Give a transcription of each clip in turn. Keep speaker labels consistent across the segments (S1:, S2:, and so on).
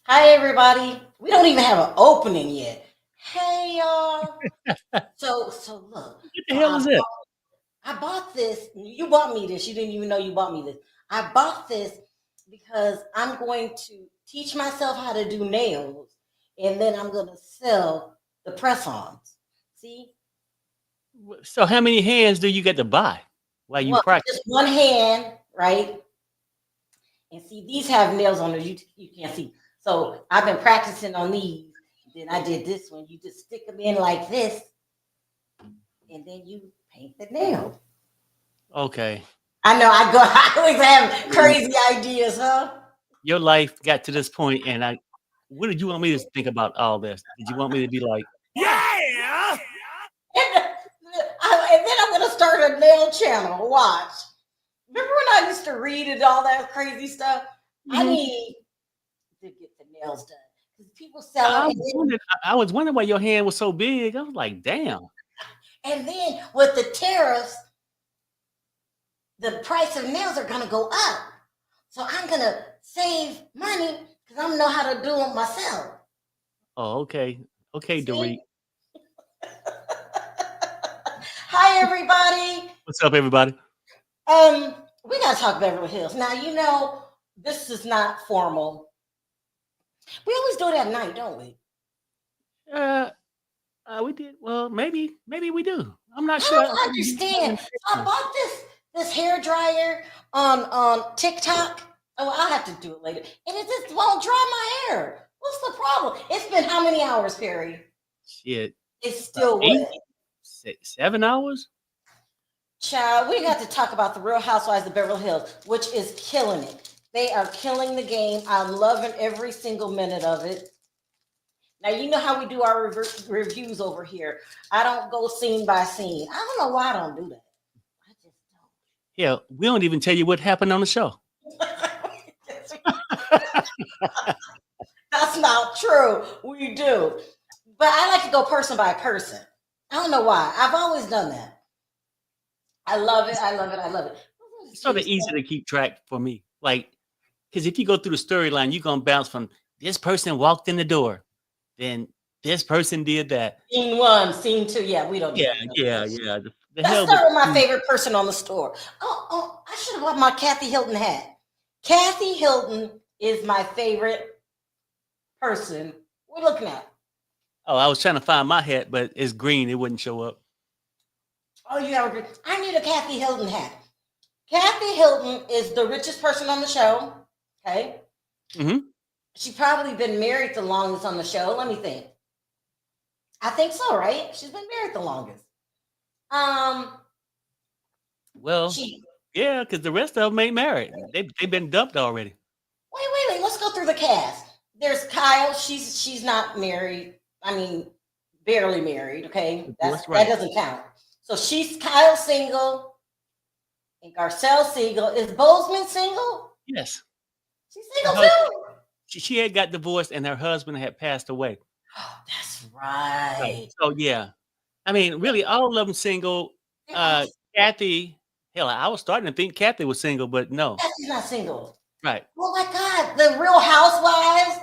S1: Hi, everybody. We don't even have an opening yet. Hey, y'all. So look.
S2: What the
S1: So
S2: hell
S1: I
S2: is it?
S1: I bought this. You bought me this. You didn't even know you bought me this. I bought this because I'm going to teach myself how to do nails, and then I'm going to sell the press-ons. See,
S2: So how many hands do you get to buy while you
S1: just
S2: practice?
S1: one hand, right? And see, these have nails on them. You can't see. So I've been practicing on these. Then I did this one. You just stick them in like this, and then you paint the nail.
S2: Okay.
S1: I know I go. I always have crazy ideas, huh?
S2: Your life got to this point, and what did you want me to think about all this? Did you want me to be like, yeah?
S1: And then I'm gonna start a nail channel. Watch. Remember when I used to read and all that crazy stuff? I
S2: Mhm.
S1: need to get the nails done because people sell
S2: I
S1: them,
S2: was wondering, I was wondering why your hand was so big. I was like, damn.
S1: and then with the tariffs, the price of nails are gonna go up. So I'm gonna save money because I'm gonna know how to do them myself.
S2: Oh, okay. Okay,
S1: See?
S2: Dorit.
S1: Hi everybody.
S2: What's up, everybody?
S1: Um, we gotta talk Beverly Hills. Now you know this is not formal. We always do it at night, don't we?
S2: Uh, we did. Well, maybe we do. I'm not
S1: I
S2: sure. I
S1: don't
S2: thought we did more
S1: understand.
S2: than
S1: So I
S2: Christmas.
S1: bought this hair dryer on TikTok. Oh, I'll have to do it later. And it just won't dry my hair. What's the problem? It's been how many hours, Perry?
S2: Shit,
S1: It's
S2: about
S1: still
S2: eight,
S1: wet.
S2: 7 hours.
S1: Child, we got to talk about the Real Housewives of Beverly Hills, which is killing it. They are killing the game. I'm loving every single minute of it. Now, you know how we do our reviews over here. I don't go scene by scene. I don't know why I don't do that. I just
S2: Yeah, we don't even tell you what happened on the show.
S1: don't. That's not true. We do. But I like to go person by person. I don't know why. I've always done that. I love it. I love it. I love it.
S2: It's sort of easy to keep track for me. Like, because if you go through the storyline, you're gonna bounce from this person walked in the door, then this person did that.
S1: Scene one, scene two. Yeah, we don't do
S2: Yeah,
S1: that.
S2: yeah. The
S1: Let's
S2: hell with
S1: start with my
S2: the
S1: favorite person on the store. Oh, I should have bought my Kathy Hilton hat. Kathy Hilton is my favorite person. We're looking at.
S2: oh, I was trying to find my hat, but it's green. It wouldn't show up.
S1: Oh, you have a. I need a Kathy Hilton hat. Kathy Hilton is the richest person on the show. Okay,
S2: Hmm.
S1: she probably been married the longest on the show. Let me think. I think so, right? She's been married the longest. Um,
S2: Well,
S1: she.
S2: yeah, because the rest of them ain't married. They've been dumped already.
S1: Wait. Let's go through the cast. There's Kyle. She's not married. I mean, barely married. Okay,
S2: Divorced,
S1: that
S2: right?
S1: doesn't count. So she's Kyle single and Garcelle single. Is Bozeman single?
S2: Yes.
S1: She's
S2: Her
S1: single
S2: husband,
S1: too.
S2: she had got divorced, and her husband had passed away.
S1: Oh, that's
S2: Right.
S1: right.
S2: So yeah, I mean, really, all of them single.
S1: They're all,
S2: Kathy, hell, I was starting to think Kathy was single, but no.
S1: Kathy's not single.
S2: Right.
S1: Oh my God, the Real Housewives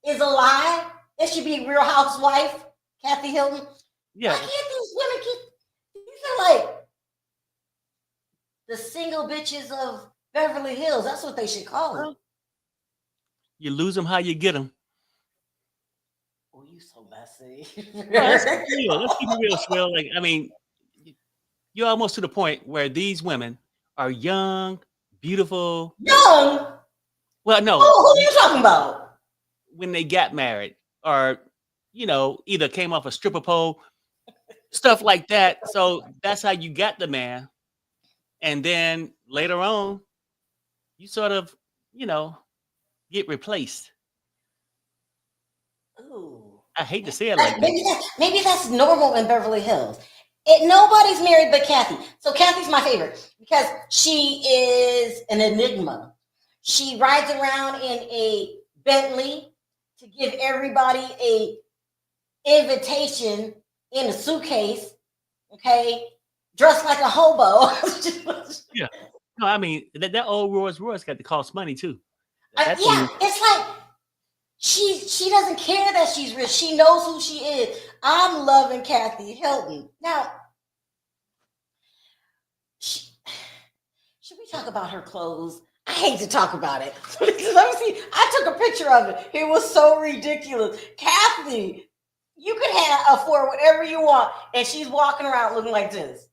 S1: is a lie. It should be Real Housewife, Kathy Hilton. Why
S2: Yeah.
S1: can't these women keep? These are like the single bitches of Beverly Hills. That's what they should call it.
S2: Well, you lose them how you get them.
S1: Oh, you so messy.
S2: No, let's keep it real. Let's keep it real, Swell. Like, I mean, you're almost to the point where these women are young, beautiful.
S1: Young?
S2: Well, no,
S1: Who are you talking about?
S2: when they got married, or either came off a stripper pole, stuff like that. So that's how you got the man, and then later on, you sort of, you know, get replaced.
S1: Ooh.
S2: I hate to say it like that.
S1: Maybe that's normal in Beverly Hills. Nobody's married but Kathy. So Kathy's my favorite because she is an enigma. She rides around in a Bentley to give everybody a invitation in a suitcase. Okay, dressed like a hobo.
S2: Yeah. No, I mean that old Rolls Royce got to cost money too. That thing
S1: Yeah,
S2: is
S1: it's like She doesn't care that she's rich. She knows who she is. I'm loving Kathy Hilton. Now, should we talk about her clothes? I hate to talk about it. Let me see. I took a picture of it. It was so ridiculous. Kathy, you could afford whatever you want, and she's walking around looking like this.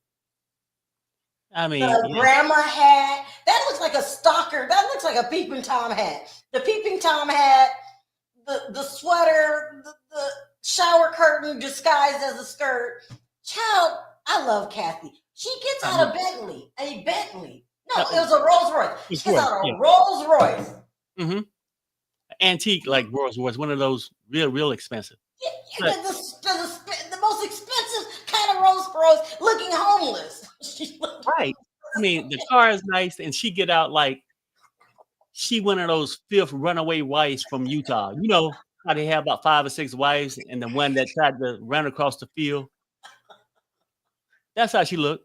S2: I mean,
S1: The grandma hat. That looks like a stalker. That looks like a peeping Tom hat. The peeping Tom hat, the sweater, the shower curtain disguised as a skirt. Child, I love Kathy. She gets out of a Bentley. No, it was a Rolls Royce. She gets out a Rolls Royce.
S2: Mm-hmm. Antique, like Rolls Royce, one of those real expensive.
S1: Yeah, the most expensive kind of Rolls Royce, looking homeless.
S2: Right. I mean, the car is nice, and she get out like she one of those fifth runaway wives from Utah. You know how they have about 5 or 6 wives, and the one that tried to run across the field. That's how she looked.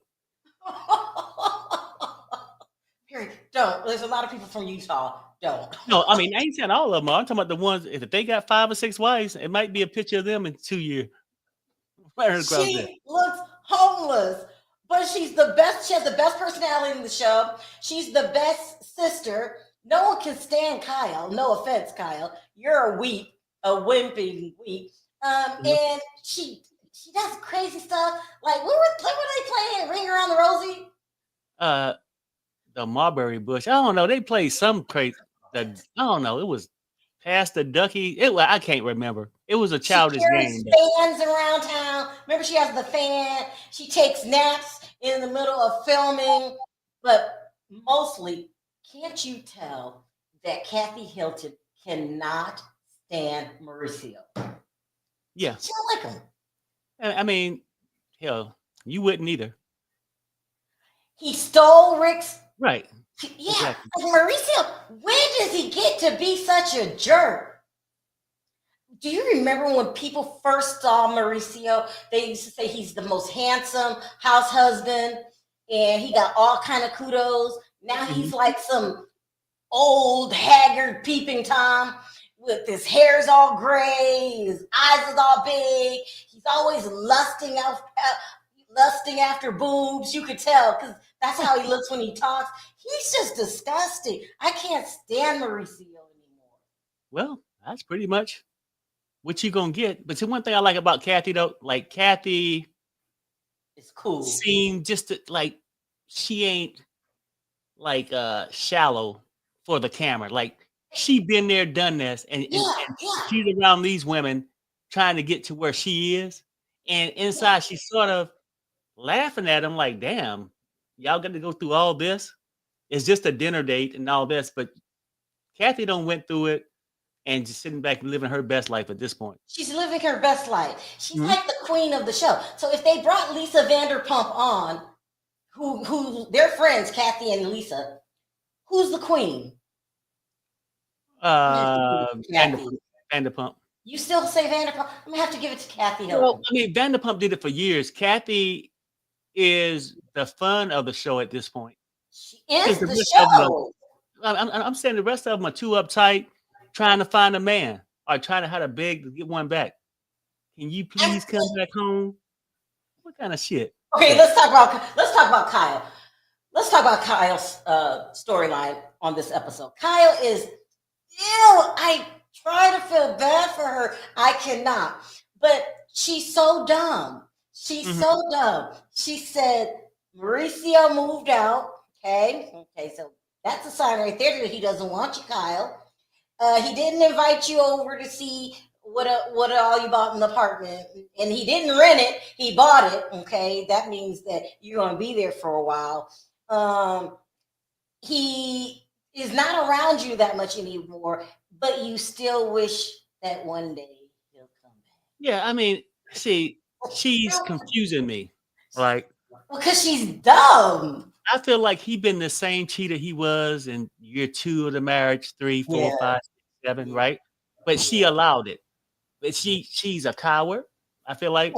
S1: Don't. There's a lot of people from Utah. Don't.
S2: No, I mean, I ain't saying all of them. I'm talking about the ones, if they got 5 or 6 wives, it might be a picture of them in 2 years.
S1: She looks homeless, but she's the best. She has the best personality in the show. She's the best sister. No one can stand Kyle. No offense, Kyle. You're a wimping weep. And she does crazy stuff. Like, what were they playing? Ring Around the Rosie?
S2: The Marbury Bush. I don't know. They played some crazy. I don't know. It was Past the Ducky. I can't remember. It was a childish game.
S1: Fans around town. Remember, she has the fan. She takes naps in the middle of filming. But mostly, can't you tell that Kathy Hilton cannot stand Mauricio?
S2: Yeah.
S1: She don't like him.
S2: I mean, hell, you wouldn't either.
S1: He stole Rick's.
S2: Right.
S1: Yeah. Exactly. Mauricio, when does he get to be such a jerk? Do you remember when people first saw Mauricio? They used to say he's the most handsome house husband, and he got all kind of kudos. Now he's like some old, haggard, peeping Tom with his hair's all gray, his eyes is all big. He's always lusting after boobs. You could tell because that's how he looks when he talks. He's just disgusting. I can't stand Mauricio anymore.
S2: Well, that's pretty much what you gonna get. But see, one thing I like about Kathy though, like Kathy
S1: is cool.
S2: Seemed just like she ain't like shallow for the camera. Like she been there, done this, and she's around these women trying to get to where she is, and inside she's sort of laughing at them like, damn, y'all got to go through all this. It's just a dinner date and all this, but Kathy don't went through it and just sitting back and living her best life at this point.
S1: She's living her best life. She's like the queen of the show. So if they brought Lisa Vanderpump on, who they're friends, Kathy and Lisa, who's the queen?
S2: Vanderpump.
S1: You still say Vanderpump? I'm gonna have to give it to Kathy.
S2: Well, I mean, Vanderpump did it for years. Kathy is the fun of the show at this point.
S1: She is the show.
S2: I'm saying the rest of them are too uptight, trying to find a man or trying to how to beg to get one back. Can you please come back home? What kind of shit?
S1: Okay, let's talk about Kyle. Let's talk about Kyle's storyline on this episode. Kyle is I try to feel bad for her. I cannot. But she's so dumb. She's so dumb. She said Mauricio moved out. Okay, so that's a sign right there that he doesn't want you, Kyle. He didn't invite you over to see what all you bought in the apartment, and he didn't rent it. He bought it. Okay, that means that you're going to be there for a while. He is not around you that much anymore, but you still wish that one day he'll come back.
S2: Yeah, I mean, see, she's confusing me. Like,
S1: because she's dumb.
S2: I feel like he been the same cheater he was in year 2 of the marriage, 3, 4, 5, 6, 7, right? But she allowed it. But she's a coward. I feel like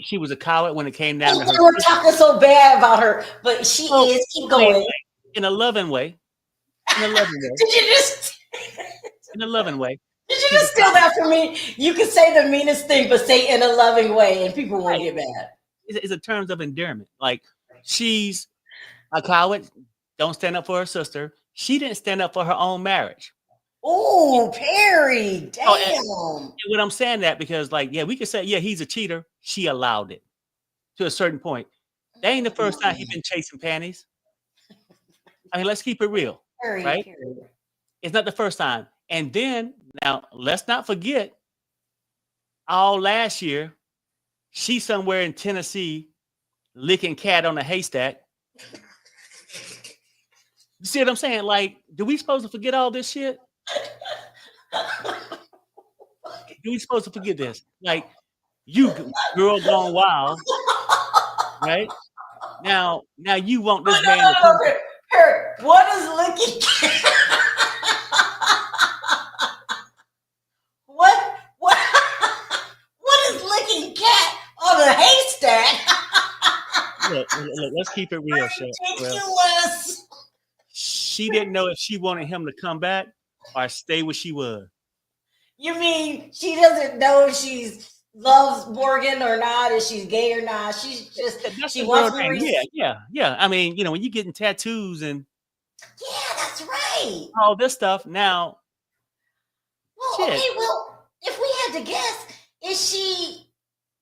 S2: she was a coward when it came down to her.
S1: We're talking so bad about her, but she is. Keep going.
S2: In a loving way. In a loving way.
S1: Did you just?
S2: In a loving way.
S1: Did you just steal that from me? You can say the meanest thing, but say it in a loving way, and people won't get mad.
S2: It's a terms of endearment. Like, she's a coward, don't stand up for her sister. She didn't stand up for her own marriage.
S1: Oh, Perry, damn.
S2: Oh, and when I'm saying that, because like, yeah, we could say, yeah, he's a cheater. She allowed it to a certain point. That ain't the first time he's been chasing panties. I mean, let's keep it real,
S1: Perry,
S2: right?
S1: Perry.
S2: It's not the first time. And then, now, let's not forget, all last year, she's somewhere in Tennessee licking cat on a haystack. You see what I'm saying? Like, do we supposed to forget all this shit? Do we supposed to forget this? Like, you girl gone wild, right? Now you want this man to come.
S1: Perry, what is licking cat? What is licking cat on a haystack?
S2: Look, let's keep it real, Chef.
S1: Ridiculous.
S2: She didn't know if she wanted him to come back or stay where she was.
S1: You mean she doesn't know if she loves Morgan or not, if she's gay or not? She's just she wants to.
S2: Yeah. I mean, when you're getting tattoos and
S1: that's right.
S2: all this stuff now.
S1: Well,
S2: shit.
S1: okay. Well, if we had to guess, is she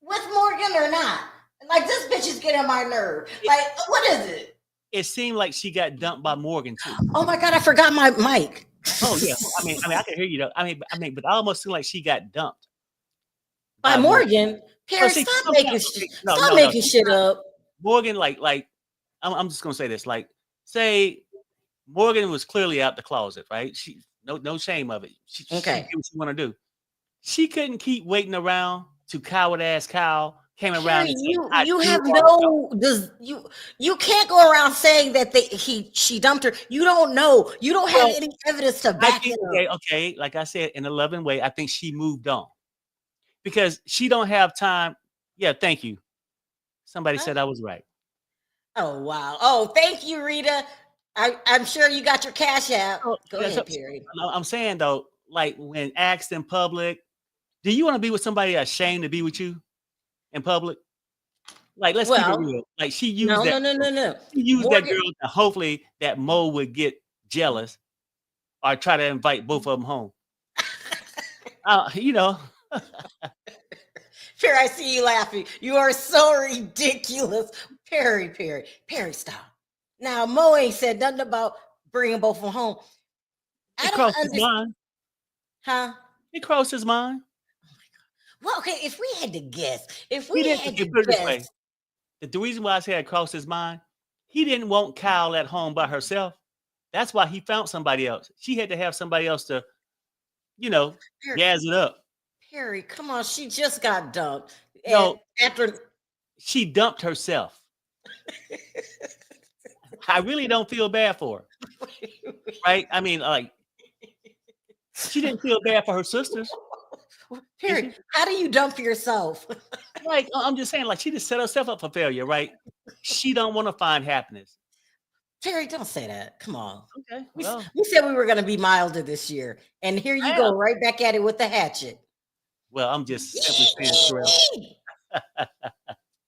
S1: with Morgan or not? Like, this bitch is getting on my nerve. Like, what is it?
S2: It seemed like she got dumped by Morgan too.
S1: Oh my God, I forgot my mic.
S2: Oh yeah, I mean, I can hear you though. I mean, but I almost feel like she got dumped
S1: by Morgan. Perry, stop making shit up.
S2: Morgan, like, I'm just gonna say this. Like, say Morgan was clearly out the closet, right? She no shame of it. She did what she want to do. She couldn't keep waiting around to coward ass Kyle came around.
S1: Perry, you have no you can't go around saying that she dumped her. You don't know. You don't have any evidence to back it up.
S2: Okay, like I said, in a loving way, I think she moved on because she don't have time. Yeah, thank you. Somebody said I was right.
S1: Oh wow. Oh, thank you, Rita. I'm sure you got your cash out. Go ahead, Perry.
S2: I'm saying though, like when asked in public, do you want to be with somebody ashamed to be with you in public? Like, let's keep it real. Like, she used
S1: no.
S2: She used that girl to hopefully that Mo would get jealous or try to invite both of them home.
S1: Perry, I see you laughing. You are so ridiculous. Perry, stop. Now, Mo ain't said nothing about bringing both of them home.
S2: It crossed his mind.
S1: Huh?
S2: It crossed his mind.
S1: Oh my God. Well, okay, if we had to guess,
S2: the reason why I say it crossed his mind, he didn't want Kyle at home by herself. That's why he found somebody else. She had to have somebody else to, gas it up.
S1: Perry, come on. She just got dumped.
S2: No,
S1: after
S2: she dumped herself. I really don't feel bad for her. Right? I mean, like, she didn't feel bad for her sisters.
S1: Perry, how do you dump yourself?
S2: Like, I'm just saying, like, she just set herself up for failure, right? She don't want to find happiness.
S1: Perry, don't say that. Come on.
S2: Okay.
S1: We said we were going to be milder this year, and here you go right back at it with the hatchet.
S2: Well, I'm just simply saying,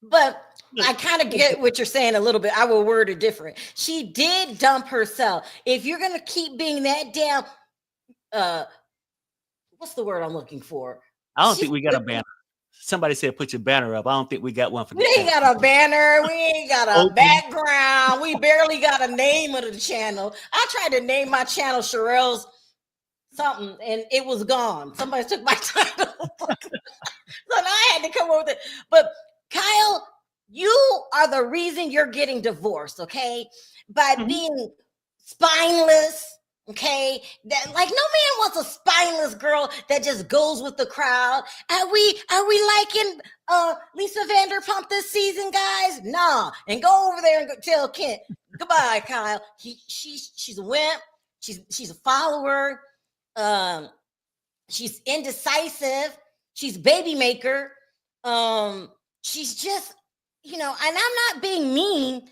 S1: but I kind of get what you're saying a little bit. I will word it different. She did dump herself. If you're going to keep being that damn, what's the word I'm looking for?
S2: I don't think we got a banner. Somebody said put your banner up. I don't think we got one for
S1: we ain't got a banner. We ain't got a background. We barely got a name of the channel. I tried to name my channel Sherelle's something and it was gone. Somebody took my title. So now I had to come up with it. But Kyle, you are the reason you're getting divorced, okay? By being spineless. Okay, that like no man wants a spineless girl that just goes with the crowd. Are we liking Lisa Vanderpump this season, guys? Nah, and go over there and tell Kent goodbye, Kyle. She's a wimp. She's a follower. She's indecisive. She's baby maker. She's just and I'm not being mean.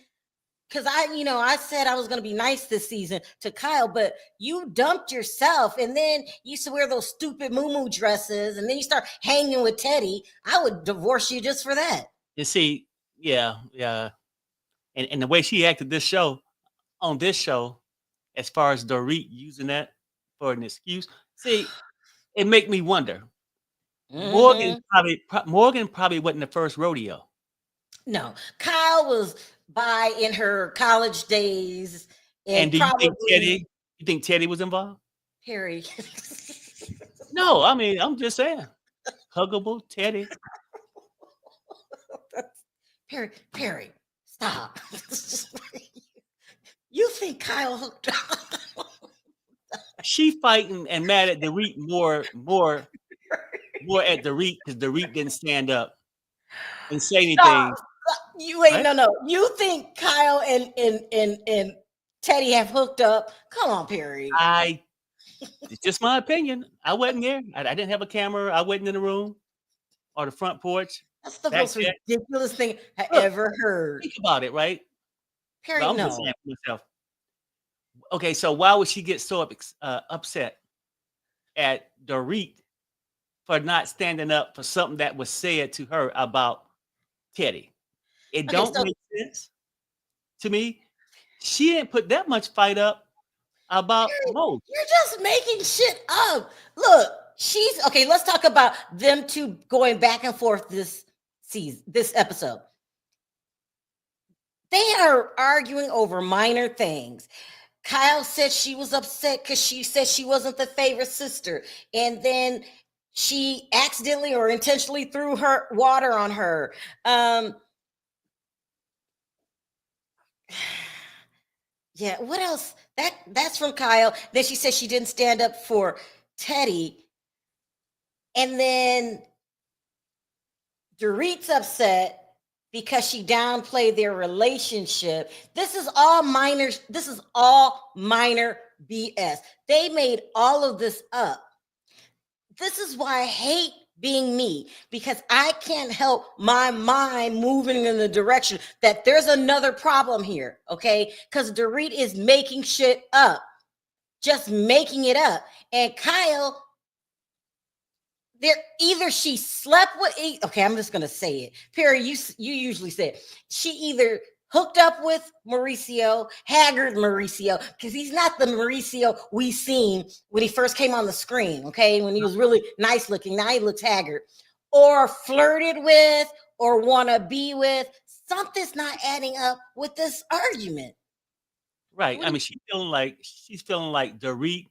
S1: because I said I was going to be nice this season to Kyle, but you dumped yourself, and then you used to wear those stupid moo dresses, and then you start hanging with Teddi. I would divorce you just for that.
S2: You see, yeah, and the way she acted on this show, as far as Dorit using that for an excuse, see, it make me wonder.
S1: Mm-hmm.
S2: Morgan probably wasn't the first rodeo.
S1: No, Kyle was by in her college days,
S2: And
S1: and
S2: do
S1: probably
S2: you think Teddi was involved?
S1: Perry.
S2: No, I mean, I'm just saying. Huggable Teddi.
S1: Perry, stop. You think Kyle hooked up?
S2: She fighting and mad at Dorit more at Dorit because Dorit didn't stand up and say anything.
S1: You wait,
S2: Right?
S1: no. You think Kyle and Teddi have hooked up? Come on, Perry.
S2: It's just my opinion. I wasn't there. I didn't have a camera. I wasn't in the room or the front porch.
S1: That's the
S2: Back
S1: most
S2: there.
S1: ridiculous thing I
S2: Look,
S1: ever heard.
S2: think about it, right?
S1: Perry,
S2: Well, I'm just saying for myself. Okay, so why would she get so upset at Dorit for not standing up for something that was said to her about Teddi? It don't make sense to me. She didn't put that much fight up about Mo.
S1: You're just making shit up. Look, she's okay. Let's talk about them two going back and forth this season, this episode. They are arguing over minor things. Kyle said she was upset because she said she wasn't the favorite sister. And then she accidentally or intentionally threw her water on her. Yeah, what else? That's from Kyle. Then she said she didn't stand up for Teddi. And then Dorit's upset because she downplayed their relationship. This is all minor BS. They made all of this up. This is why I hate being me, because I can't help my mind moving in the direction that there's another problem here, okay? Because Dorit is making shit up, just making it up. And Kyle, either she slept with, okay, I'm just gonna say it. Perry, you usually say it. She either hooked up with Mauricio, haggard Mauricio, because he's not the Mauricio we seen when he first came on the screen, okay? When he was really nice looking, now he looks haggard. Or flirted with, or wanna be with. Something's not adding up with this argument.
S2: Right. I mean, she's feeling like Dorit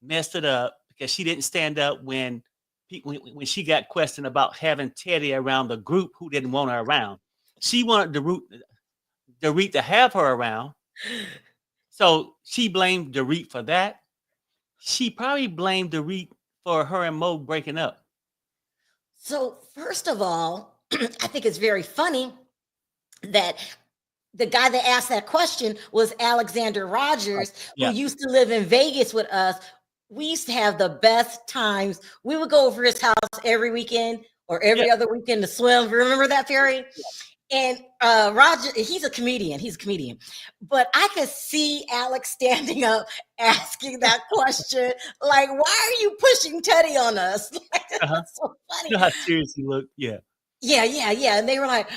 S2: messed it up because she didn't stand up when she got questioned about having Teddi around the group who didn't want her around. She wanted Dorit to have her around. So she blamed Dorit for that. She probably blamed Dorit for her and Mo breaking up.
S1: So first of all, I think it's very funny that the guy that asked that question was Alexander Rogers, who used to live in Vegas with us. We used to have the best times. We would go over his house every weekend or every other weekend to swim. Remember that, Perry? And Roger, he's a comedian. But I could see Alex standing up asking that question. Like, why are you pushing Teddi on us? Like, that's so funny.
S2: You know how serious he looked? Yeah.
S1: And they were like,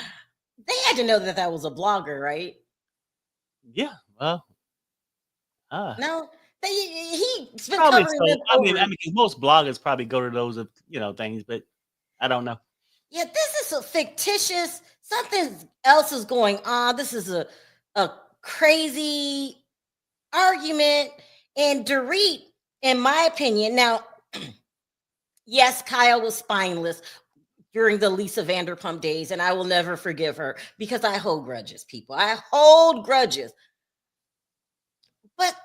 S1: they had to know that was a blogger, right?
S2: Yeah. Well,
S1: no. He's been
S2: probably
S1: covering
S2: so.
S1: this
S2: I mean, because most bloggers probably go to those, things, but I don't know.
S1: Yeah, this is a fictitious. Something else is going on. This is a crazy argument. And Dorit, in my opinion, now, yes, Kyle was spineless during the Lisa Vanderpump days, and I will never forgive her because I hold grudges, people. I hold grudges. But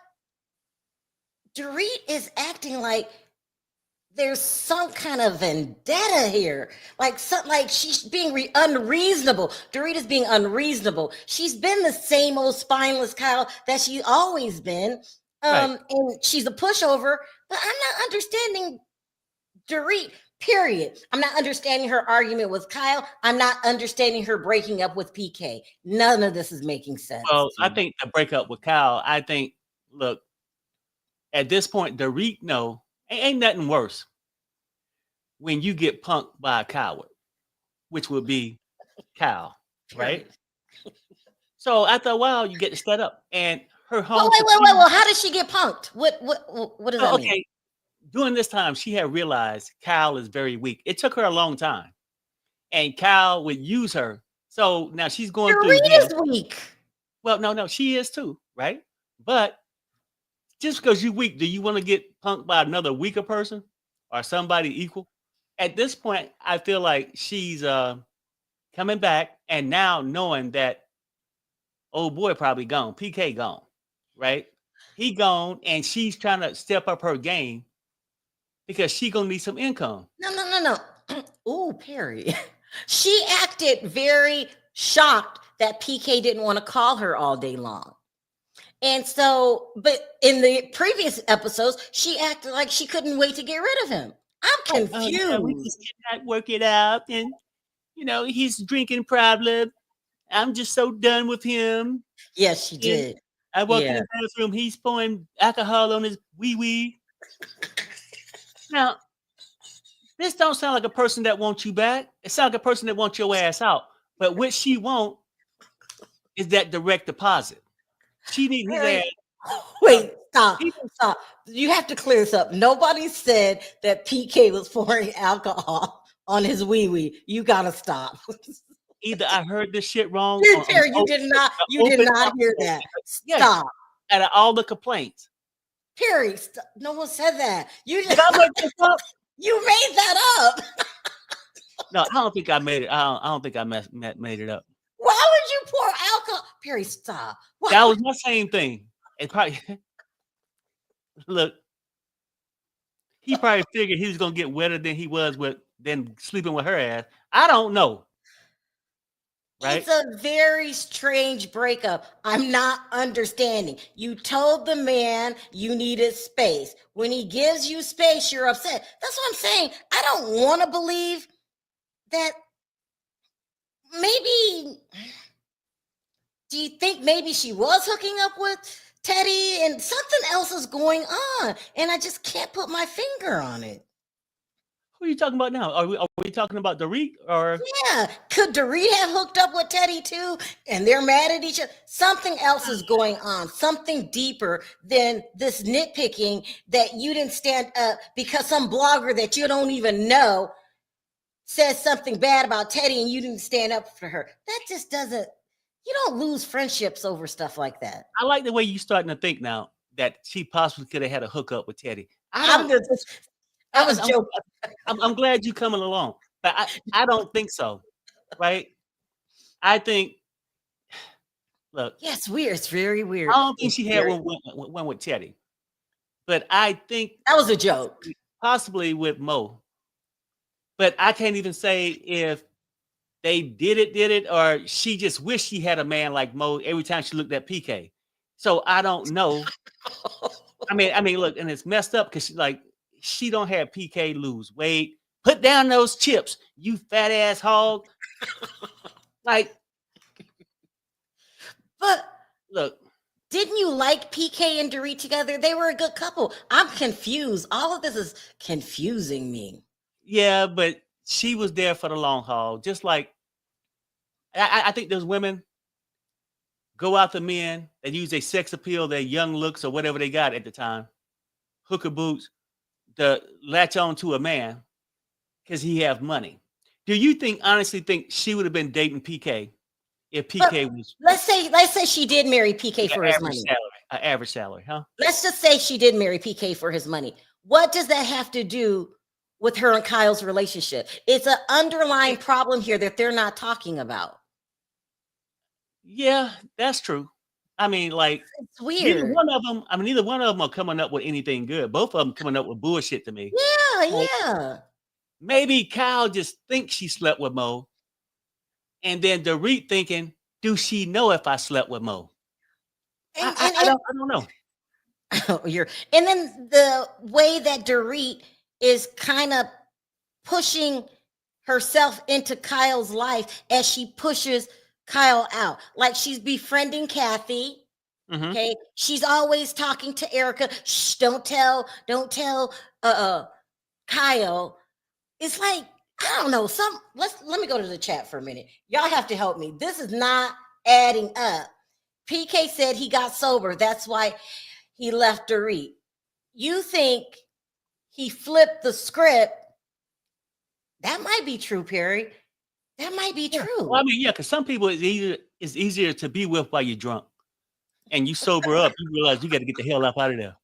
S1: Dorit is acting like there's some kind of vendetta here. Like she's being unreasonable. Dorit is being unreasonable. She's been the same old spineless Kyle that she's always been. Right. And she's a pushover, but I'm not understanding Dorit. Period. I'm not understanding her argument with Kyle. I'm not understanding her breaking up with PK. None of this is making sense.
S2: Well, I think the breakup with Kyle, I think, look, at this point, Dorit, no, ain't nothing worse when you get punked by a coward, which would be Kyle, right? So after a while, you get to set up, and her home.
S1: Well, how did she get punked? What does that mean?
S2: Okay, during this time, she had realized Kyle is very weak. It took her a long time, and Kyle would use her. So now she's going through.
S1: Dorit is weak.
S2: Well, no, she is too, right? But just because you're weak, do you want to get punked by another weaker person or somebody equal? At this point, I feel like she's coming back, and now knowing that old boy probably gone, PK gone, right? He gone, and she's trying to step up her game because she gonna need some income.
S1: No. Ooh, Perry. She acted very shocked that PK didn't want to call her all day long. And so, but in the previous episodes, she acted like she couldn't wait to get rid of him. I'm confused.
S2: We just cannot work it out, and he's drinking problem. I'm just so done with him.
S1: Yes, she did.
S2: I walk in the bathroom. He's pouring alcohol on his wee. Now, this don't sound like a person that wants you back. It sounds like a person that wants your ass out. But what she want is that direct deposit. She needs his ass.
S1: Wait, stop. You have to clear this up. Nobody said that PK was pouring alcohol on his wee. You gotta stop.
S2: Either I heard this shit wrong.
S1: You did not hear that. Stop.
S2: Out of all the complaints.
S1: Perry, no one said that. You
S2: Did I make this up?
S1: You made that up.
S2: No, I don't think I made it. I don't think I made it up.
S1: Why would you pour alcohol? Perry, stop. Why?
S2: That was my same thing. It probably look. He probably figured he was gonna get wetter than he was than sleeping with her ass. I don't know. Right?
S1: It's a very strange breakup. I'm not understanding. You told the man you needed space. When he gives you space, you're upset. That's what I'm saying. I don't want to believe that. Maybe. Do you think maybe she was hooking up with Teddi and something else is going on? And I just can't put my finger on it.
S2: Who are you talking about now? Are we talking about Dorit or?
S1: Yeah, could Dorit have hooked up with Teddi too? And they're mad at each other. Something else is going on. Something deeper than this nitpicking that you didn't stand up because some blogger that you don't even know says something bad about Teddi and you didn't stand up for her. That just doesn't. You don't lose friendships over stuff like that.
S2: I like the way you're starting to think now that she possibly could have had a hookup with Teddi.
S1: I was joking.
S2: I'm glad you coming along, but I don't think so, right? I think, look.
S1: Yeah, it's weird. It's very weird.
S2: I don't think she had one with Teddi, but I think
S1: that was a joke.
S2: Possibly with Mo, but I can't even say if they did it, or she just wished she had a man like Mo every time she looked at PK. So I don't know. I mean, look, and it's messed up because she don't have PK lose weight. Put down those chips, you fat ass hog. But look,
S1: didn't you like PK and Dorit together? They were a good couple. I'm confused. All of this is confusing me.
S2: Yeah, but she was there for the long haul. Just like I think those women go after men that use their sex appeal, their young looks, or whatever they got at the time, hooker boots, to latch on to a man because he have money. Do you honestly think she would have been dating PK if PK was?
S1: Let's say she did marry PK for his money.
S2: An average salary, huh?
S1: Let's just say she did marry PK for his money. What does that have to do with her and Kyle's relationship? It's an underlying problem here that they're not talking about.
S2: Yeah, that's true. I mean,
S1: it's weird.
S2: Neither one of them are coming up with anything good. Both of them coming up with bullshit to me.
S1: Yeah.
S2: Maybe Kyle just thinks she slept with Mo, and then Dorit thinking, "Do she know if I slept with Mo?" I don't know.
S1: And then the way that Dorit is kind of pushing herself into Kyle's life as she pushes Kyle out. Like she's befriending Kathy.
S2: Mm-hmm.
S1: Okay. She's always talking to Erica. Shh, don't tell Kyle. It's like, I don't know. Let me go to the chat for a minute. Y'all have to help me. This is not adding up. PK said he got sober. That's why he left Dorit. You think he flipped the script? That might be true, Perry. That might be true.
S2: Well, I mean, yeah, because some people it's easier to be with while you're drunk, and you sober up, you realize you got to get the hell up out of there.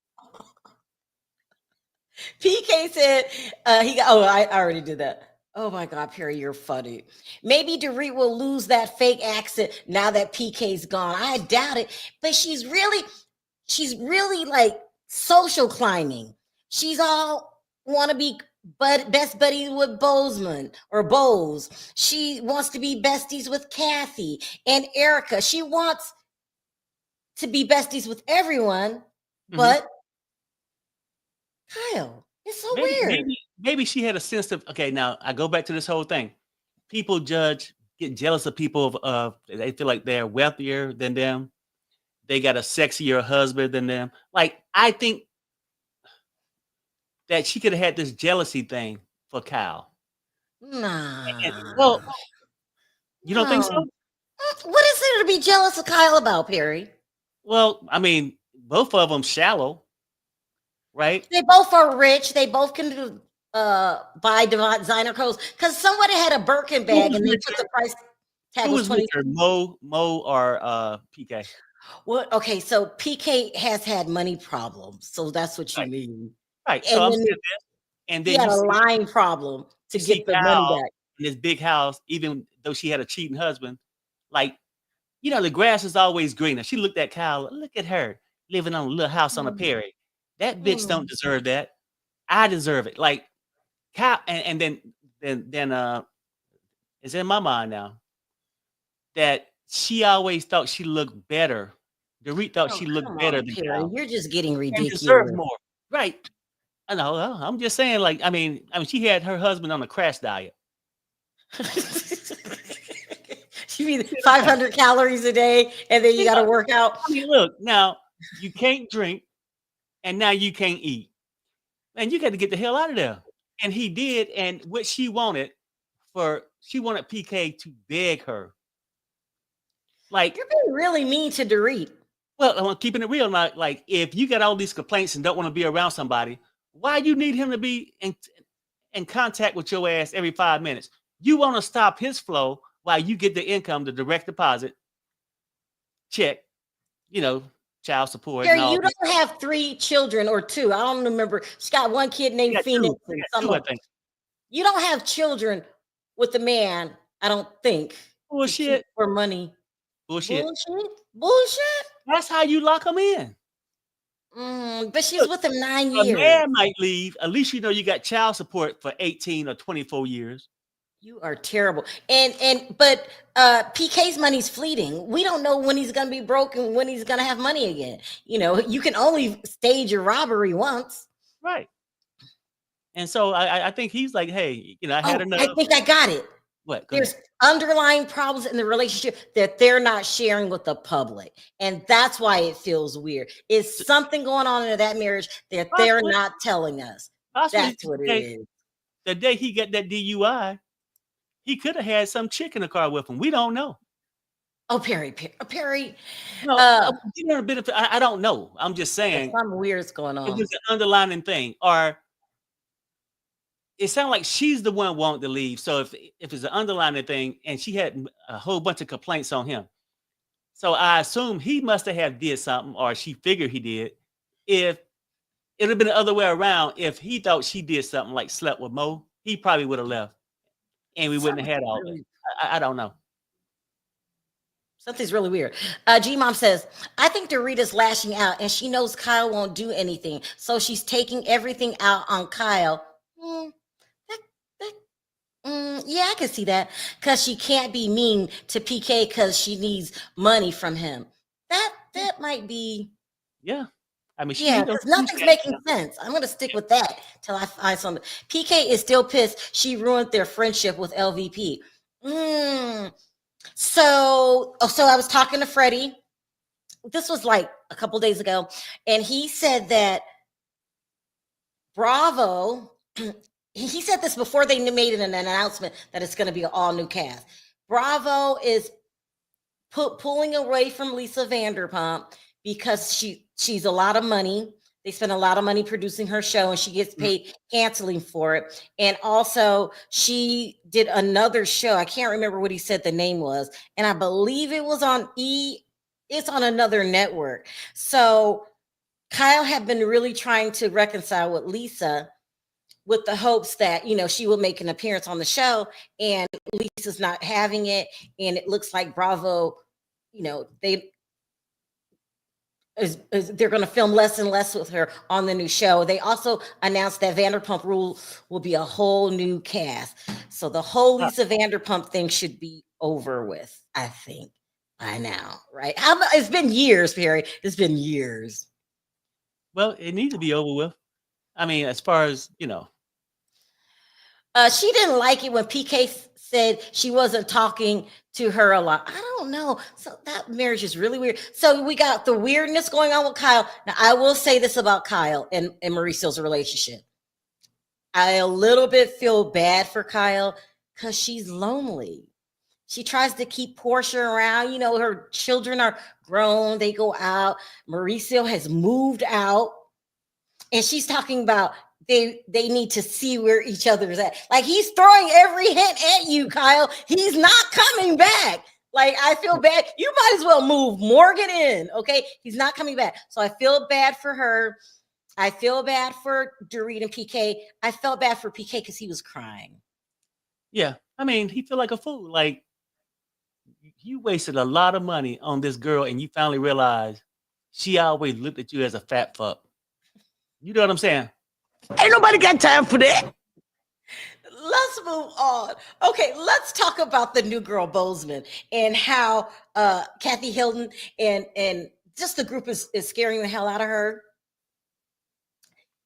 S1: PK said I already did that. Oh my God, Perry, you're funny. Maybe Dorit will lose that fake accent now that PK's gone. I doubt it, but she's really like social climbing. She's all want to be best buddies with Bozeman or Bose. She wants to be besties with Kathy and Erica. She wants to be besties with everyone, but Kyle, it's so weird.
S2: Maybe she had a sense of, okay, now I go back to this whole thing. People get jealous of people of they feel like they're wealthier than them. They got a sexier husband than them. Like, I think that she could have had this jealousy thing for Kyle.
S1: Nah.
S2: Well, you don't think so?
S1: What is there to be jealous of Kyle about, Perry?
S2: Well, I mean, both of them shallow, right?
S1: They both are rich. They both can buy designer clothes. Because somebody had a Birkin bag and they put the price tag.
S2: Who was richer, Mo or PK?
S1: Well, okay, so PK has had money problems, so that's what you mean,
S2: right? So I'm saying this, and then
S1: he had a lying problem to get the money back
S2: in this big house, even though she had a cheating husband. Like, you know, the grass is always greener. She looked at Kyle. Look at her living on a little house on a prairie. That bitch don't deserve that. I deserve it. Like Kyle, and then it's in my mind now that she always thought she looked better. Dorit thought she looked better than Kyle.
S1: You're just getting ridiculous.
S2: Deserved more, right? I know. I'm just saying. Like, I mean, she had her husband on a crash diet.
S1: You mean 500 calories a day, and then you got to work out?
S2: I mean, look, now you can't drink, and now you can't eat, and you got to get the hell out of there. And he did, and what she wanted PK to beg her. Like,
S1: you're being really mean to Dorit.
S2: Well, I'm keeping it real. Like, if you got all these complaints and don't want to be around somebody, why you need him to be in contact with your ass every 5 minutes? You want to stop his flow while you get the income, the direct deposit, check, child support.
S1: Gary, you don't have 3 children or 2. I don't remember. She's got one kid named Phoenix.
S2: Two, I think.
S1: You don't have children with a man, I don't think.
S2: Bullshit.
S1: For money.
S2: Bullshit.
S1: That's
S2: how you lock them in.
S1: But she's with him 9 years.
S2: A man might leave. At least you got child support for 18 or 24 years.
S1: You are terrible. But PK's money's fleeting. We don't know when he's gonna be broke and when he's gonna have money again. You can only stage your robbery once.
S2: Right. And so I think he's like, hey, I had enough.
S1: I think I got it.
S2: What?
S1: There's underlying problems in the relationship that they're not sharing with the public. And that's why it feels weird. It's something going on in that marriage that they're not telling us. That's what it is.
S2: The day he got that DUI, he could have had some chick in the car with him. We don't know.
S1: Oh, Perry.
S2: No, a bit of, I don't know. I'm just saying.
S1: Something weird's going on.
S2: It was an underlying thing. Or it sounded like she's the one wanting to leave. So if it's an underlying thing, and she had a whole bunch of complaints on him, so I assume he must have did something, or she figured he did. If it would have been the other way around, if he thought she did something like slept with Mo, he probably would have left, and we wouldn't have had all that. I don't know.
S1: Something's really weird. G-Mom says, I think Dorita's lashing out, and she knows Kyle won't do anything, so she's taking everything out on Kyle. Yeah, I can see that, because she can't be mean to PK because she needs money from him. That might be.
S2: Yeah, I mean,
S1: Yeah,
S2: she knows
S1: because nothing's making sense. I'm gonna stick with that till I find something. PK is still pissed. She ruined their friendship with LVP. Mm. So I was talking to Freddie. This was like a couple days ago, and he said that Bravo. He said this before they made an announcement that it's going to be an all new cast. Bravo is pulling away from Lisa Vanderpump because she's a lot of money. They spend a lot of money producing her show, and she gets paid canceling for it. And also, she did another show. I can't remember what he said the name was, and I believe it was on E. It's on another network. So Kyle had been really trying to reconcile with Lisa, with the hopes that she will make an appearance on the show, and Lisa's not having it, and it looks like Bravo, they're going to film less and less with her on the new show. They also announced that Vanderpump Rules will be a whole new cast, so the whole Lisa Vanderpump thing should be over with, I think, by now, right? It's been years, Perry. It's been years.
S2: Well, it needs to be over with. I mean, as far as
S1: she didn't like it when PK said she wasn't talking to her a lot. I don't know. So that marriage is really weird. So we got the weirdness going on with Kyle. Now, I will say this about Kyle and Mauricio's relationship. I a little bit feel bad for Kyle because she's lonely. She tries to keep Portia around. Her children are grown. They go out. Mauricio has moved out. And she's talking about they need to see where each other's at. Like, he's throwing every hint at you, Kyle. He's not coming back. Like, I feel bad. You might as well move Morgan in, okay? He's not coming back. So I feel bad for her. I feel bad for Dorit and PK. I felt bad for PK because he was crying.
S2: Yeah, I mean, he feel like a fool. Like, you wasted a lot of money on this girl, and you finally realize she always looked at you as a fat fuck. You know what I'm saying? Ain't nobody got time for that.
S1: Let's move on. Okay, let's talk about the new girl Bozeman and how Kathy Hilton and just the group is scaring the hell out of her.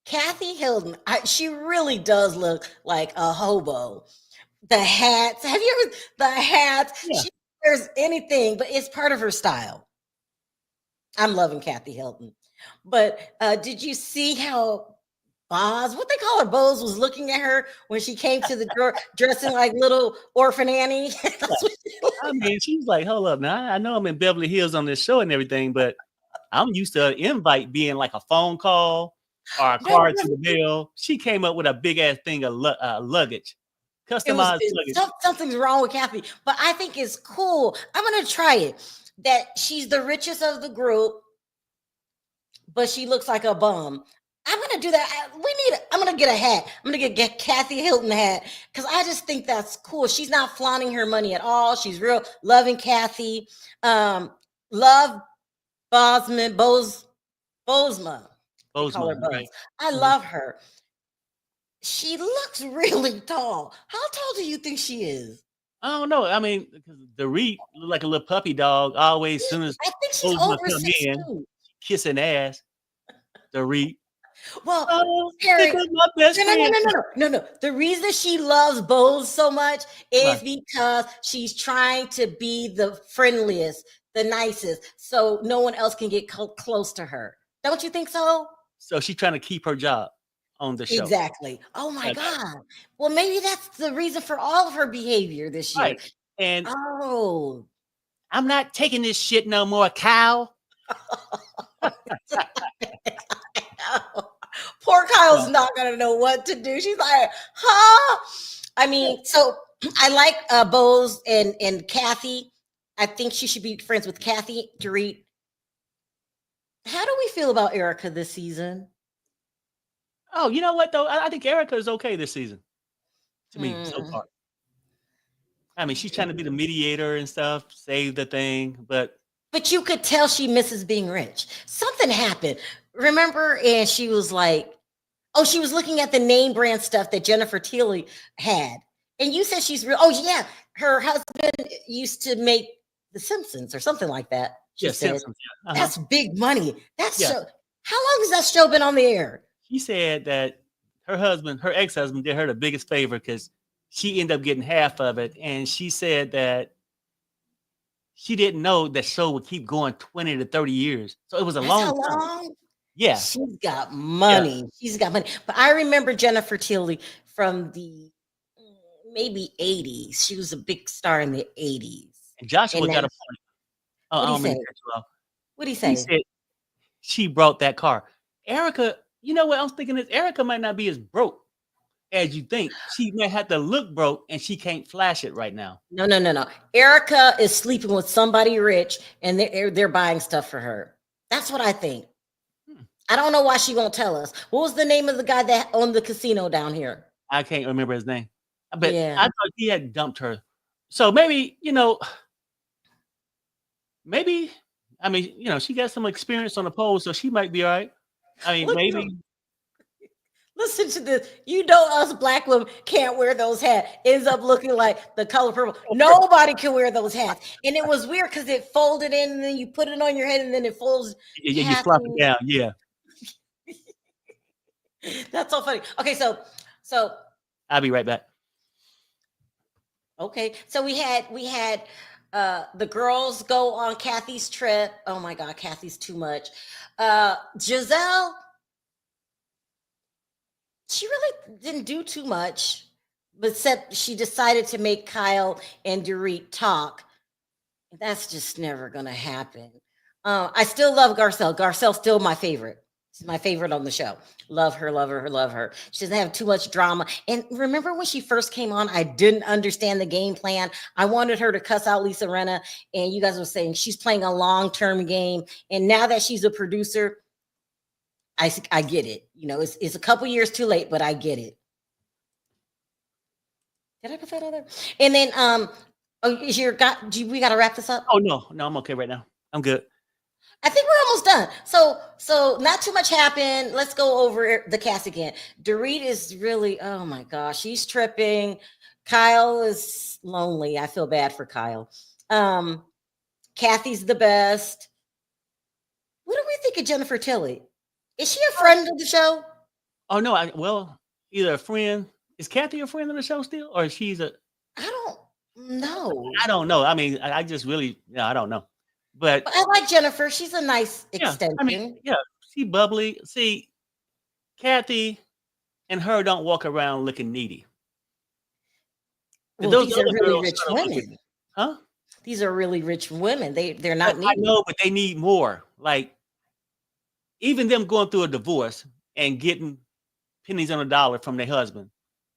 S1: Kathy Hilton, she really does look like a hobo. The hats, have you ever, the hats,
S2: Yeah.
S1: she wears anything, but it's part of her style. I'm loving Kathy Hilton. But did you see how Boz, what they call her, Bose, was looking at her when she came to the door dressing like little orphan Annie?
S2: I mean, she's like, hold up. Now, I know I'm in Beverly Hills on this show and everything, but I'm used to an invite being like a phone call or a card to the mail. She came up with a big ass thing of luggage, customized luggage.
S1: Something's wrong with Kathy, but I think it's cool. I'm going to try it. That she's the richest of the group, but she looks like a bum. I'm gonna do that. I'm gonna get a hat. I'm gonna get Kathy Hilton hat because I just think that's cool. She's not flaunting her money at all. She's real loving Kathy. Love Bosman, Bosma. They call her Buzz. Right. I love her. She looks really tall. How tall do you think she is?
S2: I don't know. I mean, Dorit look like a little puppy dog. Always, as soon as
S1: I think she's over 6'2".
S2: Kissing ass. Dorit.
S1: Well,
S2: Harry, my best
S1: no. The reason she loves Bose so much is because she's trying to be the friendliest, the nicest, so no one else can get close to her. Don't you think so?
S2: So she's trying to keep her job on the show.
S1: Exactly. Oh my God. Well, maybe that's the reason for all of her behavior this year.
S2: Right. And
S1: I'm
S2: not taking this shit no more, Kyle.
S1: Poor Kyle's not gonna know what to do. She's like, huh? I mean, so I like Bose and Kathy. I think she should be friends with Kathy, Dorit. How do we feel about Erica this season?
S2: Oh, you know what though? I think Erica is okay this season. To me, so far. I mean, she's trying to be the mediator and stuff, save the thing, but
S1: you could tell she misses being rich. Something happened. Remember? And she was like, she was looking at the name brand stuff that Jennifer Tilly had. And you said she's real. Oh, yeah. Her husband used to make The Simpsons or something like that. She said.
S2: Simpsons, yeah.
S1: That's big money. That's so. How long has that show been on the air?
S2: She said that her ex-husband, did her the biggest favor because she ended up getting half of it, and she said that she didn't know that show would keep going 20 to 30 years. So it was a
S1: That's
S2: long
S1: how
S2: time.
S1: long?
S2: Yeah.
S1: She's got
S2: Yeah.
S1: money. She's got money. But I remember Jennifer Tilly from the maybe 80s. She was a big star in the 80s.
S2: And Joshua
S1: And
S2: got a
S1: then,
S2: point. Oh, I
S1: what'd he
S2: don't mean to
S1: say?
S2: cut you off.
S1: What'd he
S2: He
S1: say?
S2: said she brought that car. Erica, you know what I was thinking is Erica might not be as broke as you think. She may have to look broke and she can't flash it right now.
S1: No. Erica is sleeping with somebody rich and they're buying stuff for her. That's what I think. I don't know why she won't tell us. What was the name of the guy that owned the casino down here?
S2: I can't remember his name. But
S1: Yeah.
S2: I thought he had dumped her. So maybe, maybe, I mean, she got some experience on the pole, so she might be all right. I mean,
S1: Look,
S2: maybe.
S1: listen to this. You know us black women can't wear those hats. Ends up looking like the color purple. Nobody can wear those hats. And it was weird because it folded in and then you put it on your head and then it folds.
S2: Yeah, you flop it down. Yeah.
S1: That's so funny. Okay, so
S2: I'll be right back.
S1: okay. So we had the girls go on Kathy's trip. Oh my God, Kathy's too much. Giselle, she really didn't do too much, but except she decided to make Kyle and Dorit talk. That's just never gonna happen. I still love Garcelle. Garcelle's still my favorite. She's my favorite on the show. Love her, love her, love her. She doesn't have too much drama. And remember when she first came on, I didn't understand the game plan. I wanted her to cuss out Lisa Rinna, and you guys were saying she's playing a long-term game. And now that she's a producer, I get it. It's a couple years too late, but I get it. Did I put that other? And then, we got to wrap this up?
S2: Oh, no, I'm okay right now. I'm good.
S1: I think we're almost done. So not too much happened. Let's go over the cast again. Dorit is really, oh my gosh, she's tripping. Kyle is lonely. I feel bad for Kyle. Kathy's the best. What do we think of Jennifer Tilly? Is she a friend of the show?
S2: Oh no, either a friend. Is Kathy a friend of the show still, or she's a?
S1: I don't know.
S2: I don't know. I mean, I just really, I don't know. But
S1: I like Jennifer. She's a nice extension.
S2: I mean, she bubbly. See, Kathy and her don't walk around looking needy.
S1: Well, these are really rich women.
S2: Huh?
S1: These are really rich women. They're not needy.
S2: I know, but they need more. Like, even them going through a divorce and getting pennies on a dollar from their husband,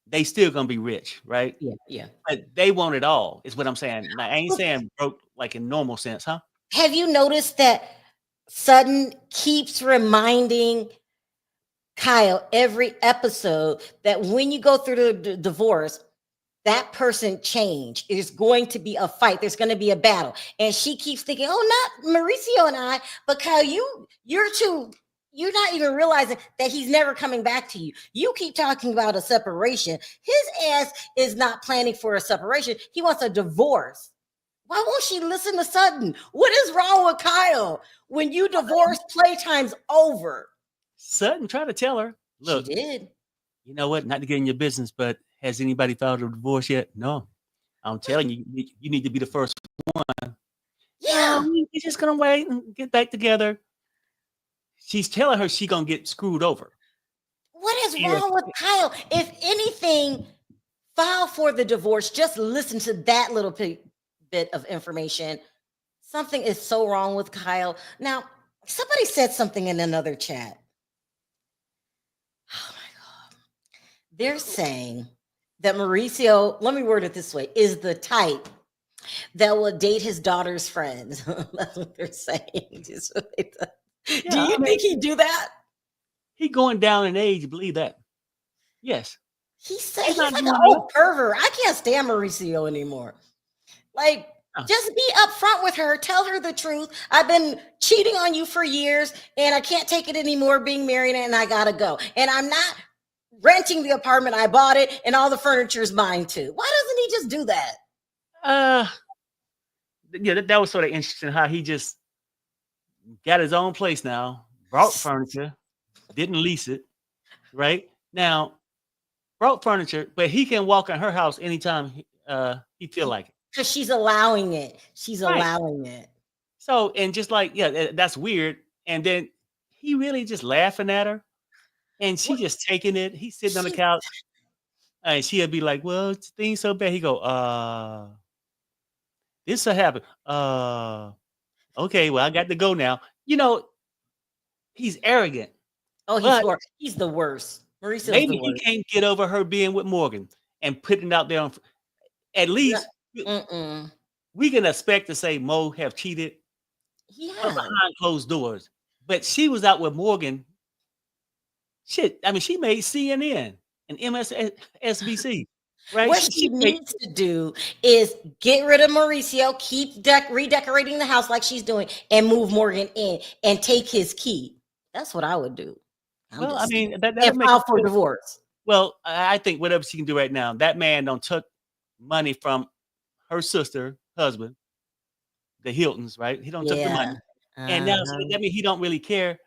S2: they still gonna be rich, right?
S1: Yeah.
S2: But they want it all, is what I'm saying. Like, I ain't saying broke like in normal sense, huh?
S1: Have you noticed that Sutton keeps reminding Kyle every episode that when you go through the divorce, that person changed. There's going to be a fight. There's going to be a battle. And she keeps thinking, oh, not Mauricio and I, but Kyle, you're not even realizing that he's never coming back to you. You keep talking about a separation. His ass is not planning for a separation. He wants a divorce. Why won't she listen to Sutton? What is wrong with Kyle? When you divorce, playtime's over.
S2: Sutton tried to tell her. Look,
S1: she did.
S2: You know what? Not to get in your business, but has anybody filed a divorce yet? No. I'm telling you, you need to be the first one.
S1: Yeah.
S2: We're just going to wait and get back together. She's telling her she's going to get screwed over.
S1: What is wrong with Kyle? If anything, file for the divorce. Just listen to that little bit of information. Something is so wrong with Kyle. Now, somebody said something in another chat. Oh my God. They're saying that Mauricio, let me word it this way, is the type that will date his daughter's friends. That's what they're saying. Do you think he'd do that?
S2: He going down in age, believe that. Yes.
S1: He's like an old pervert. I can't stand Mauricio anymore. Like, just be upfront with her. Tell her the truth. I've been cheating on you for years, and I can't take it anymore being married, and I gotta go. And I'm not renting the apartment. I bought it, and all the furniture is mine too. Why doesn't he just do that?
S2: Yeah, that was sort of interesting how he just got his own place now, brought furniture, didn't lease it, right? Now, brought furniture, but he can walk in her house anytime he feel like it.
S1: Because she's allowing it. She's
S2: Right.
S1: allowing it.
S2: So, and just like, yeah, that's weird. And then he really just laughing at her and she
S1: What
S2: just taking it. He's sitting on the
S1: she
S2: couch and she'll be like, well, things so bad. He go, this will happen. Okay, well, I got to go now. You know, he's arrogant,
S1: oh,
S2: but
S1: he's the worst. Mauricio's
S2: maybe
S1: the
S2: he
S1: worst.
S2: can't get over her being with Morgan and putting it out there. At
S1: No,
S2: least we can expect to say Mo have cheated
S1: he
S2: but
S1: has.
S2: behind closed doors. But she was out with Morgan. Shit, I mean, she made CNN and MSNBC, right?
S1: What
S2: She
S1: she
S2: made,
S1: needs to do is get rid of Mauricio, keep redecorating the house like she's doing, and move Morgan in and take his key. That's what I would do. I'm
S2: well, I
S1: just saying.
S2: mean, that'll
S1: And
S2: make
S1: file
S2: it
S1: for
S2: feel.
S1: divorce.
S2: Well, I think whatever she can do right now, that man don't took money from her sister, husband, the Hiltons, right? He don't took the
S1: Yeah.
S2: money. And now so
S1: Uh-huh.
S2: that means he don't really care.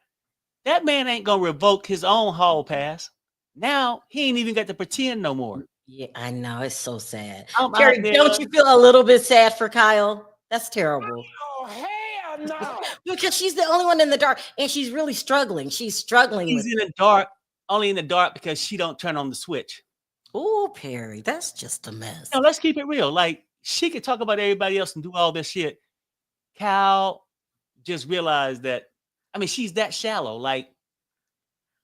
S2: That man ain't gonna revoke his own hall pass. Now he ain't even got to pretend no more.
S1: Yeah, I know. It's so sad.
S2: I'm out
S1: Terry,
S2: there.
S1: don't you feel a little bit sad for Kyle? That's terrible.
S3: Oh, hell no.
S1: Because she's the only one in the dark and she's really struggling. She's struggling
S2: He's
S1: with
S2: in the dark, only in the dark because she don't turn on the switch.
S1: Oh, Perry, that's just a mess.
S2: Now let's keep it real. Like she could talk about everybody else and do all this shit. Cal just realized that. I mean, she's that shallow. Like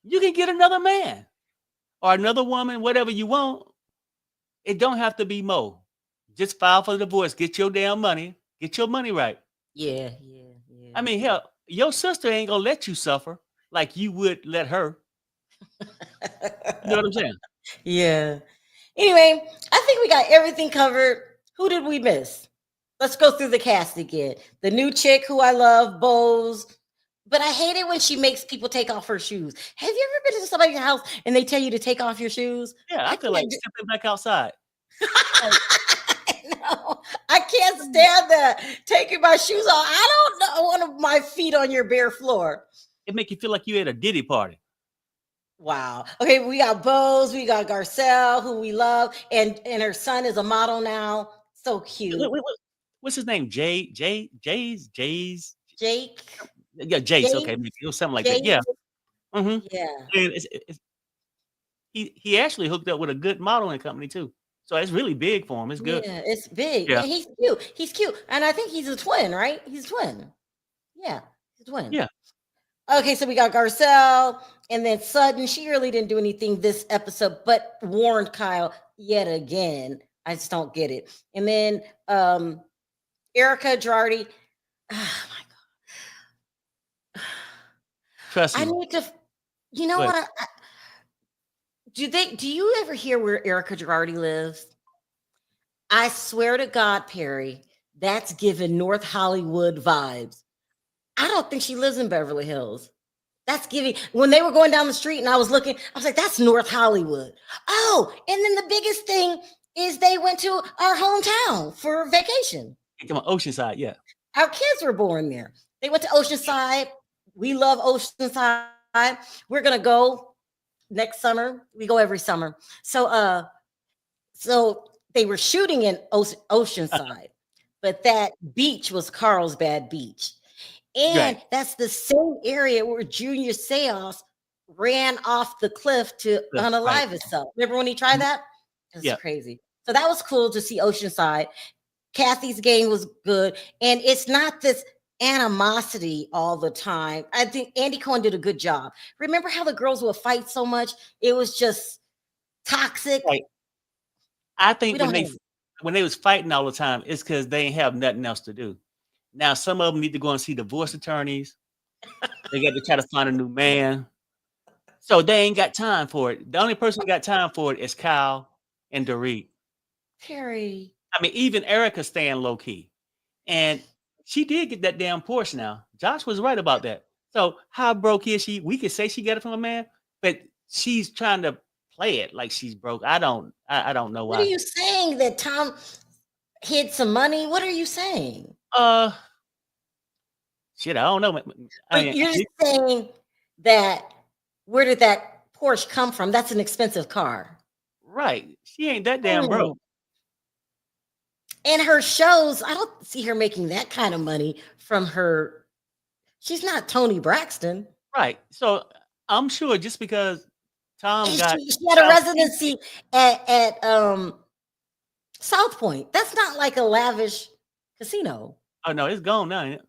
S2: you can get another man or another woman, whatever you want. It don't have to be Mo. Just file for the divorce. Get your damn money. Get your money right.
S1: Yeah.
S2: I mean, hell, your sister ain't gonna let you suffer like you would let her. You know what I'm saying?
S1: Yeah. Anyway, I think we got everything covered. Who did we miss? Let's go through the cast again. The new chick who I love, Bose. But I hate it when she makes people take off her shoes. Have you ever been to somebody's house and they tell you to take off your shoes?
S2: Yeah, I feel like stepping back outside.
S1: No, I can't stand that. Taking my shoes off. I don't want my feet on your bare floor.
S2: It make you feel like you at a Diddy party.
S1: Wow. Okay, we got Bose, we got Garcelle, who we love, and her son is a model now. So cute.
S2: What's his name? Jays.
S1: Jake.
S2: Yeah, Jace. Okay, maybe it was something like that. Yeah. Mm-hmm.
S1: Yeah.
S2: And he actually hooked up with a good modeling company too. So it's really big for him. It's good.
S1: Yeah, it's big.
S2: Yeah.
S1: And he's cute. He's cute. And I think he's a twin, right? He's a twin. Yeah, he's a twin.
S2: Yeah.
S1: Okay, so we got Garcelle and then Sutton. She really didn't do anything this episode, but warned Kyle yet again. I just don't get it. And then Erica Girardi. Oh my God.
S2: Trust me.
S1: I need to, you know what? Do you ever hear where Erica Girardi lives? I swear to God, Perry, that's giving North Hollywood vibes. I don't think she lives in Beverly Hills. That's giving, when they were going down the street and I was looking, I was like, that's North Hollywood. Oh, and then the biggest thing is they went to our hometown for vacation.
S2: Come on, Oceanside, yeah.
S1: Our kids were born there. They went to Oceanside. We love Oceanside. We're going to go next summer. We go every summer. So they were shooting in Oceanside, but that beach was Carlsbad Beach. And that's the same area where Junior Seau ran off the cliff to unalive himself. Remember when he tried that? It was crazy. So that was cool to see Oceanside. Kathy's game was good. And it's not this animosity all the time. I think Andy Cohen did a good job. Remember how the girls would fight so much? It was just toxic.
S2: Right. I think when they was fighting all the time, it's because they ain't have nothing else to do. Now, some of them need to go and see divorce attorneys. They got to try to find a new man. So they ain't got time for it. The only person who got time for it is Kyle and Dorit.
S1: Terry.
S2: I mean, even Erica's staying low key. And she did get that damn Porsche now. Josh was right about that. So how broke is she? We could say she got it from a man, but she's trying to play it like she's broke. I don't know why.
S1: What are you saying? That Tom hid some money? What are you saying?
S2: Shit, I don't know.
S1: You're saying that where did that Porsche come from? That's an expensive car.
S2: Right. She ain't that damn broke.
S1: And her shows, I don't see her making that kind of money from her. She's not Toni Braxton.
S2: Right. So I'm sure just because Tom
S1: And
S2: got
S1: she had a residency at South Point. That's not like a lavish casino.
S2: Oh no, it's gone now. Ain't it?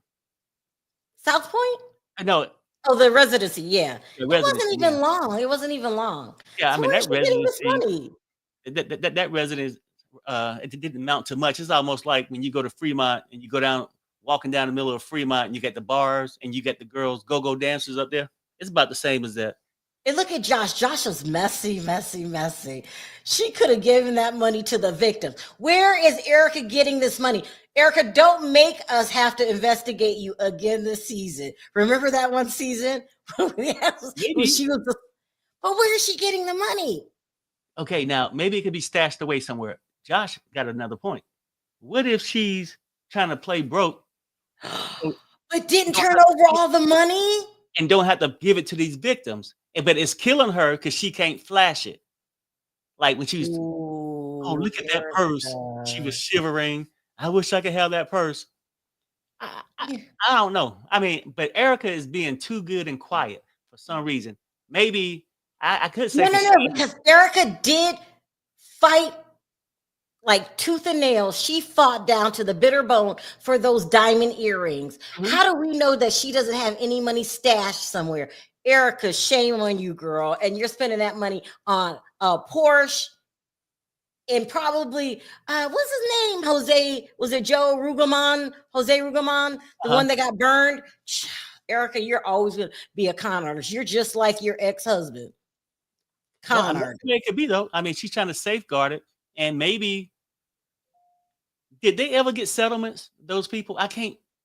S1: South Point?
S2: I know.
S1: Oh, the residency, yeah.
S2: The
S1: It
S2: residency,
S1: wasn't even long. It wasn't even long.
S2: Yeah, I
S1: So
S2: mean
S1: where's
S2: that
S1: she getting this
S2: residency,
S1: money?
S2: that residence, it didn't amount to much. It's almost like when you go to Fremont and you go down, walking down the middle of Fremont, and you get the bars and you get the girls go-go dancers up there. It's about the same as that.
S1: And look at Josh. Josh was messy, messy, messy. She could have given that money to the victims. Where is Erica getting this money? Erica, don't make us have to investigate you again this season. Remember that one season? When she was but where is she getting the money?
S2: Okay, now maybe it could be stashed away somewhere. Josh got another point. What if she's trying to play broke
S1: But didn't turn over all the money?
S2: and don't have to give it to these victims? But it's killing her because she can't flash it. Like when she was, oh, look at that purse. She was shivering. I wish I could have that purse. I don't know. I mean, but Erica is being too good and quiet for some reason. Maybe I could say
S1: No, because Erica did fight like tooth and nail. She fought down to the bitter bone for those diamond earrings. How do we know that she doesn't have any money stashed somewhere? Erica, shame on you, girl. And you're spending that money on a Porsche and probably, what's his name? Jose, was it Jose Rugaman, the one that got burned? Erica, you're always going to be a con artist. You're just like your ex-husband. Con artist.
S2: It could be, though. I mean, she's trying to safeguard it. And maybe, did they ever get settlements, those people? I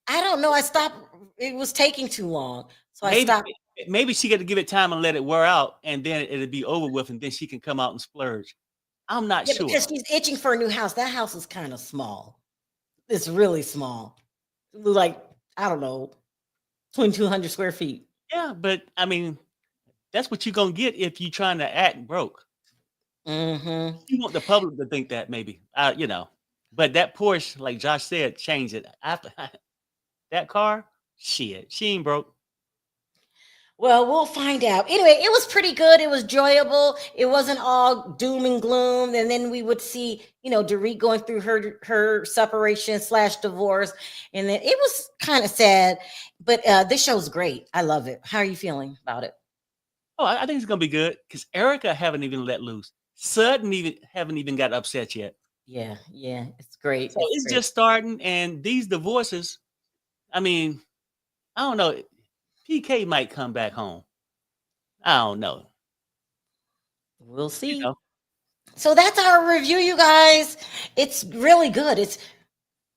S1: don't know. I stopped. It was taking too long. So I stopped.
S2: Maybe she got to give it time and let it wear out, and then it'll be over with, and then she can come out and splurge. I'm not sure.
S1: Because she's itching for a new house. That house is kind of small. It's really small. Like, I don't know, 2,200 square feet.
S2: Yeah, but I mean, that's what you're going to get if you're trying to act broke.
S1: Mm-hmm.
S2: You want the public to think that maybe, but that Porsche, like Josh said, changed it. After that car, shit, she ain't broke.
S1: Well, we'll find out. Anyway, it was pretty good. It was enjoyable. It wasn't all doom and gloom. And then we would see, Dorit going through her separation / divorce. And then it was kind of sad. But this show's great. I love it. How are you feeling about it?
S2: Oh, I think it's going to be good because Erica haven't even let loose. Sudden haven't even got upset yet.
S1: Yeah, it's great.
S2: So it's just starting. And these divorces, I mean, I don't know. PK might come back home. I don't know.
S1: We'll see. So that's our review, you guys. It's really good. It's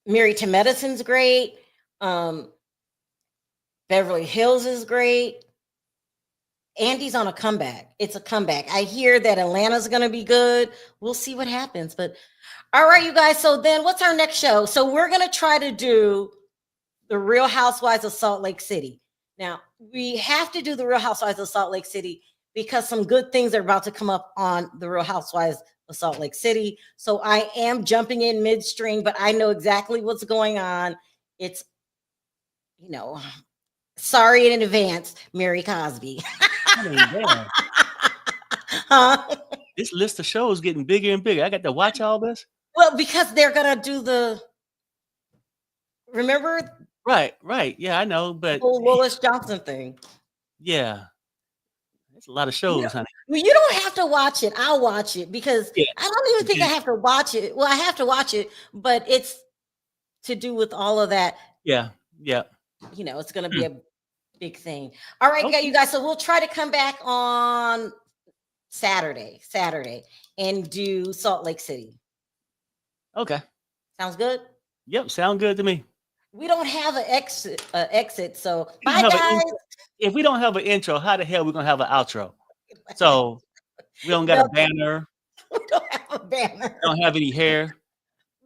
S1: Married to Medicine's great. Beverly Hills is great. Andy's on a comeback. It's a comeback. I hear that Atlanta's going to be good. We'll see what happens. But all right, you guys. So then what's our next show? So we're going to try to do the Real Housewives of Salt Lake City. Now, we have to do the Real Housewives of Salt Lake City because some good things are about to come up on the Real Housewives of Salt Lake City. So I am jumping in midstream, but I know exactly what's going on. It's, sorry in advance, Mary Cosby.
S2: This list of shows getting bigger and bigger. I got to watch all this.
S1: Well, because they're going to do remember?
S2: Right. Yeah, I know, but
S1: the whole Willis Johnson thing.
S2: Yeah. That's a lot of shows, honey.
S1: Well, you don't have to watch it. I'll watch it because I don't even think I have to watch it. Well, I have to watch it, but it's to do with all of that.
S2: Yeah.
S1: It's going to be a big thing. All right, you guys. So we'll try to come back on Saturday and do Salt Lake City.
S2: Okay.
S1: Sounds good?
S2: Yep. Sound good to me.
S1: We don't have an exit. So bye, guys.
S2: If we don't have an intro, how the hell are we going to have an outro? So we don't got a banner.
S1: We don't have a banner.
S2: Don't have any hair.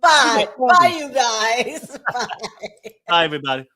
S1: Bye. Bye, you guys. Bye.
S2: Bye, everybody.